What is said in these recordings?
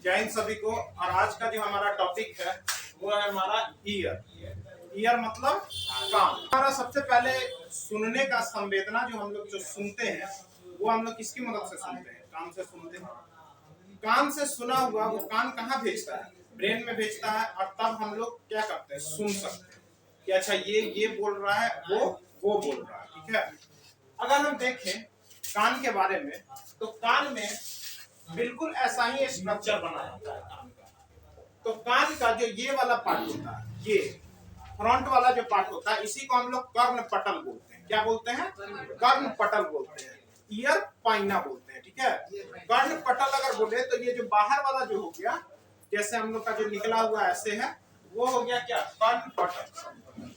जय हिंद सभी को। और आज का जो हमारा टॉपिक है वो है हमारा ईयर। ईयर मतलब कान। हमारा सबसे पहले सुनने का संवेदना जो हम लोग जो सुनते हैं वो हम लोग किसकी मदद से सुनते हैं? कान से सुनते हैं। कान से सुना हुआ वो कान कहाँ भेजता है? ब्रेन में भेजता है। और तब हम लोग क्या करते हैं? सुन सकते हैं कि अच्छा ये बोल रहा है, वो बोल रहा है। ठीक है। अगर हम देखें कान के बारे में तो कान में बिल्कुल ऐसा ही स्ट्रक्चर बना होता है कान का। तो कान का जो ये वाला पार्ट होता है, ये फ्रंट वाला जो पार्ट होता है, इसी को हम लोग कर्ण पटल बोलते हैं। क्या बोलते हैं? कर्ण पटल बोलते हैं। ईयर पाइना बोलते हैं। ठीक है। कर्ण पटल अगर बोले तो ये जो बाहर वाला जो हो गया, जैसे हम लोग का जो निकला हुआ ऐसे है, वो हो गया क्या? कर्ण पटल।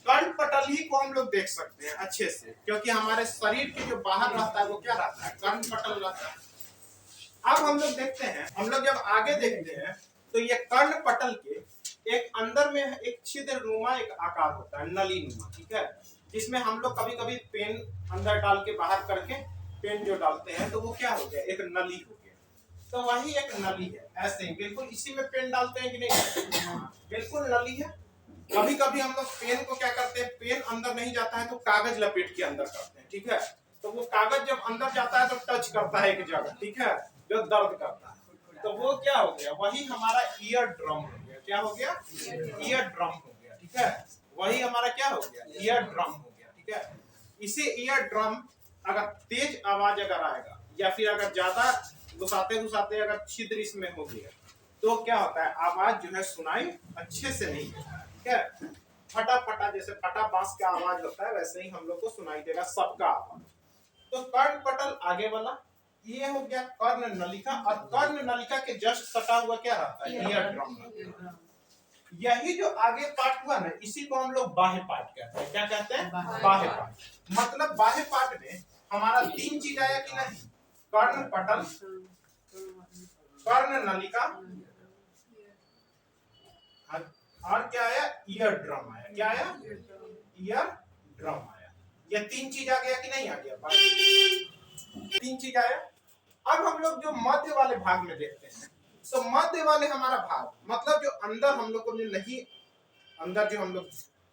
कर्ण पटल ही को हम लोग देख सकते हैं अच्छे से, क्योंकि हमारे शरीर के जो बाहर रहता है वो क्या रहता है? कर्ण पटल रहता है। अब हम लोग देखते हैं, हम लोग जब आगे देखते हैं तो ये कर्ण पटल के एक अंदर में एक छिद्र नुमा एक आकार होता है, नली नुमा। ठीक है। जिसमें हम लोग कभी कभी पेन अंदर डाल के बाहर करके पेन जो डालते हैं तो वो क्या हो गया? एक नली हो गया। तो वही एक नली है। ऐसे ही बिल्कुल इसी में पेन डालते हैं कि नहीं? बिल्कुल नली है। कभी कभी हम लोग पेन को क्या करते हैं, पेन अंदर नहीं जाता है तो कागज लपेट के अंदर करते हैं। ठीक है। तो वो कागज जब अंदर जाता है तो टच करता है एक जगह, ठीक है, जो दर्द करता है। तो वो क्या हो गया? वही हमारा ईयर ड्रम हो गया। क्या हो गया? ईयर ड्रम हो गया। ठीक है। वही हमारा क्या हो गया? ईयर ड्रम हो गया। ठीक है। इसे ईयर ड्रम अगर तेज आवाज अगर आएगा या फिर अगर ज्यादा घुसाते घुसाते अगर छिद्र इसमें हो गया तो क्या होता है? आवाज जो है सुनाई अच्छे से नहीं देता है। ठीक है। फटा फटा, जैसे फटा बांस का आवाज होता है वैसे ही हम लोग को सुनाई देगा सबका आवाज। तो कर्ण पटल आगे वाला ये हो गया कर्ण नलिका। और कर्ण नलिका के जस्ट सटा हुआ क्या रहता है? Ear drum. यही जो आगे पार्ट हुआ ना, इसी को हम लोग बाह्य पार्ट कहते हैं। क्या कहते हैं? बाह्य पार्ट। मतलब बाह्य पार्ट में हमारा तीन चीज आया कि नहीं? कर्ण पटल, कर्ण नलिका और क्या आया? ईयर ड्रम आया। क्या आया? ईयर ड्रम आया। ये तीन चीज आ गया कि नहीं आ गया? तीन चीज आया। अब हम लोग जो मध्य वाले भाग में देखते हैं तो मध्य वाले हमारा भाग मतलब जो अंदर हम लोग को नहीं, अंदर जो हम लोग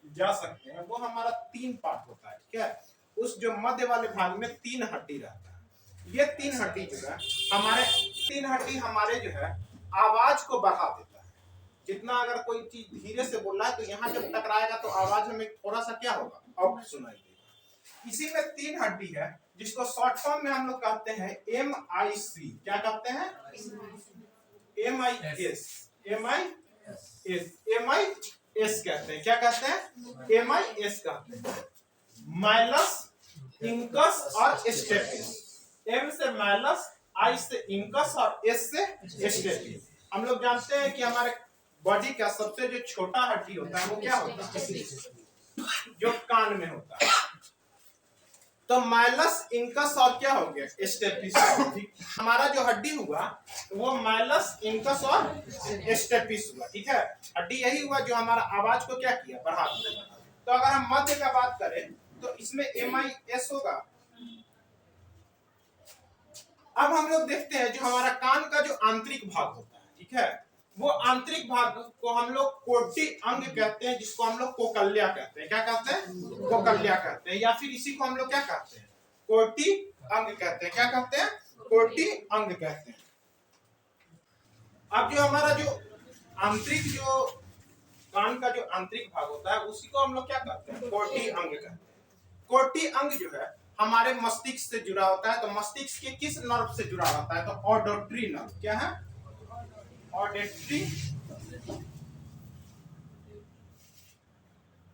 जा सकते हैं वो हमारा तीन पार्ट होता है। ठीक है। उस जो मध्य वाले भाग में तीन हड्डी रहता है। ये तीन हड्डी जो है हमारे जो है आवाज को बढ़ा देता है। जितना अगर कोई चीज धीरे से बोल रहा है तो यहाँ जब टकराएगा तो आवाज हमें थोड़ा सा क्या होगा? अब सुनाई देगा। इसी में तीन हड्डी है जिसको शॉर्ट फॉर्म में हम लोग कहते हैं MIC। क्या कहते हैं? MIS कहते हैं। क्या कहते हैं? MIS कहते हैं। माइलस, इंकस और स्टेपिस। M से माइलस, I से इंकस और S से स्टेपिस। हम लोग जानते हैं कि हमारे बॉडी का सबसे जो छोटा हड्डी होता है वो क्या होता है? जो कान में होता है। तो माइलस, इंकस और क्या हो गया? स्टेपिस। हमारा जो हड्डी हुआ वो माइलस, इंकस और स्टेपिस हुआ। ठीक है। हड्डी यही हुआ जो हमारा आवाज को क्या किया? बढ़ा दिया। तो अगर हम मध्य का बात करें तो इसमें MIS होगा। अब हम लोग देखते हैं जो हमारा कान का जो आंतरिक भाग होता है, ठीक है, वो आंतरिक भाग को हम लोग कोटि अंग कहते हैं, जिसको हम लोग कोकल्या कहते हैं। क्या कहते हैं? कोकल्या कहते हैं। या फिर इसी को हम लोग क्या कहते हैं? कोटि अंग कहते हैं। क्या कहते हैं? कोटि अंग कहते हैं। अब जो हमारा जो आंतरिक जो कान का जो आंतरिक भाग होता है उसी को हम लोग क्या कहते हैं? कोटि अंग कहते हैं। कोटि अंग जो है हमारे मस्तिष्क से जुड़ा होता है। तो मस्तिष्क के किस नर्व से जुड़ा होता है? तो ऑडिटरी नर्व। क्या है? ऑडिटरी,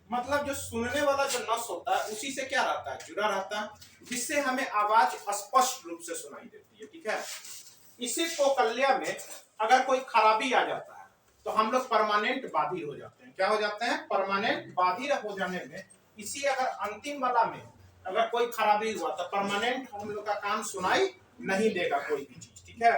मतलब जो सुनने वाला जो नस होता है उसी से क्या रहता है? जुड़ा रहता है, जिससे हमें आवाज स्पष्ट रूप से सुनाई देती है। ठीक है। इसी कोकल्या में अगर कोई खराबी आ जाता है तो हम लोग परमानेंट बाधिर हो जाते हैं। क्या हो जाते हैं? परमानेंट बाधिर हो जाने में इसी अगर अंतिम वाला में अगर कोई खराबी हुआ तो परमानेंट हम लोग का कान सुनाई नहीं देगा कोई भी चीज। ठीक है।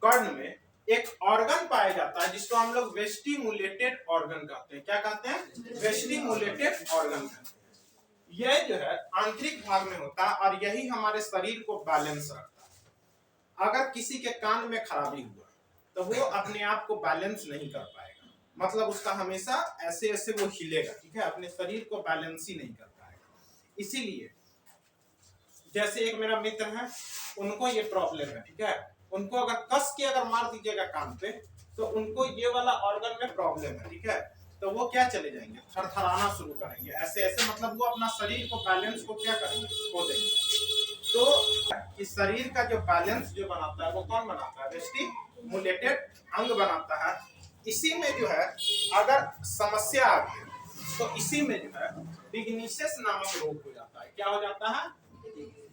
कर्ण में एक ऑर्गन पाया जाता है जिसको हम लोग वेस्टिमुलेटेड ऑर्गन कहते हैं। क्या कहते हैं? वेस्टिमुलेटेड ऑर्गन कहते हैं। यह जो है आंतरिक भाग में होता है और यही हमारे शरीर को बैलेंस रखता है। अगर किसी के कान में खराबी हुआ तो वो अपने आप को बैलेंस नहीं कर पाएगा, मतलब उसका हमेशा ऐसे ऐसे वो हिलेगा, ठीक है, अपने शरीर को बैलेंस ही नहीं कर पाएगा। इसीलिए जैसे एक मेरा मित्र है, उनको ये प्रॉब्लम है, ठीक है, उनको अगर कस के अगर मार दीजिएगा कान पे तो उनको ये वाला ऑर्गन में प्रॉब्लम है, ठीक है, तो वो क्या चले जाएंगे, थरथराना शुरू करेंगे, ऐसे ऐसे, मतलब वो अपना शरीर को बैलेंस को क्या करेंगे, खो देंगे। तो इस शरीर का जो बैलेंस जो बनाता है वो कौन बनाता है, वेस्टिबुलेटेड अंग बनाता है। इसी में जो है अगर समस्या आ गई तो इसी में जो है डिग्निसेस नामक रोग हो जाता है। क्या हो जाता है,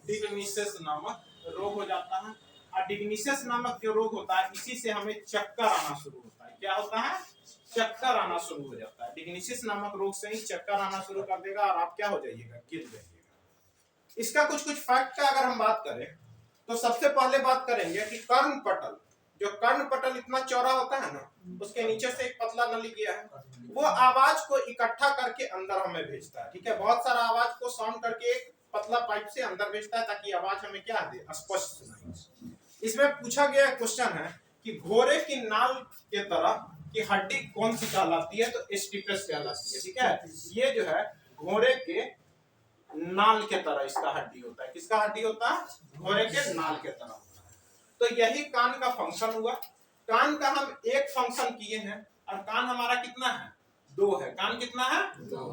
डिग्निसेस नामक रोग हो जाता है। और डिग्निसेस नामक जो रोग होता है इसी से हमें चक्कर आना शुरू होता है। क्या होता है, चक्कर आना शुरू हो जाता है। डिग्निसेस नामक रोग से ही चक्कर आना शुरू कर देगा और आप क्या हो जाइएगा, गिर जाइएगा। इसका कुछ कुछ फैक्ट का अगर हम बात करें तो सबसे पहले बात करेंगे कि कर्ण पटल, जो कर्ण पटल इतना चौड़ा होता है ना, उसके नीचे से एक पतला नली गया है, वो आवाज को इकट्ठा करके अंदर हमें भेजता है, ठीक है, बहुत सारा आवाज को साउंड करके एक पतला पाइप से अंदर भेजता है ताकि आवाज हमें क्या दे, स्पष्ट सुनाई। इसमें पूछा गया क्वेश्चन है कि घोड़े की नाल के तरह की हड्डी कौन सी कहलाती है, तो स्टिपस कहलाती है, ठीक है। ये जो है घोड़े के नाल के तरह इसका हड्डी होता है। किसका हड्डी होता है, घोड़े के नाल के तरह होता है। तो यही कान का फंक्शन हुआ। कान का हम एक फंक्शन किए हैं और कान हमारा कितना है, दो है। कान कितना है,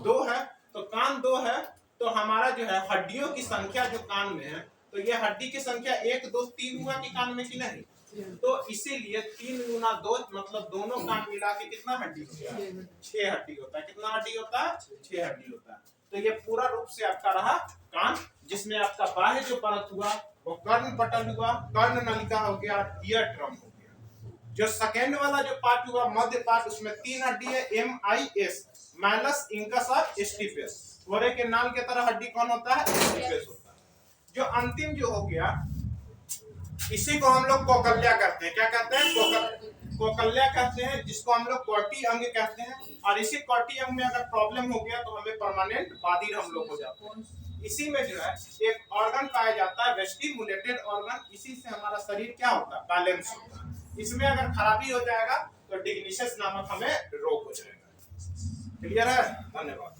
दो है। तो कान दो है तो हमारा जो है हड्डियों की संख्या जो कान में है, तो ये हड्डी की संख्या 1 2 3 हुआ कि कान में कि नहीं, तो इसीलिए 3 गुना 2 मतलब दोनों कान मिला के कितना हड्डी होता है, 6 हड्डी होता है। कितना हड्डी होता है, 6 हड्डी होता है। तो ये पूरा रूप से आपका रहा कान, जिसमें आपका बाह्य जो परत हुआ वो कर्ण पटल हुआ, कर्ण नलिका हो गया, ईयर ड्रम हो गया। जो सेकेंड वाला जो पार्ट हुआ मध्य पार्ट, उसमें 3 हड्डी है, MIS, माइलस, इंकस और स्टिपस। घोड़े के नाल के तरह हड्डी कौन होता है, स्टिपस होता है। जो अंतिम जो हो गया, इसी को हम लोग कोकल्या कहते हैं। क्या कहते हैं, कोकल्या कहते हैं, जिसको हम लोग कोटी अंग कहते हैं। और इसी कोटी अंग में अगर प्रॉब्लम हो गया तो हमें परमानेंट बाधिर हम लोग हो जाते हैं। इसी में जो है एक ऑर्गन पाया जाता है, वेस्टिबुलेटेड ऑर्गन। इसी से हमारा शरीर क्या होता है, बैलेंस होता है। इसमें अगर खराबी हो जाएगा तो डिग्निसेस नामक हमें रोग हो जाएगा। क्लियर है, धन्यवाद।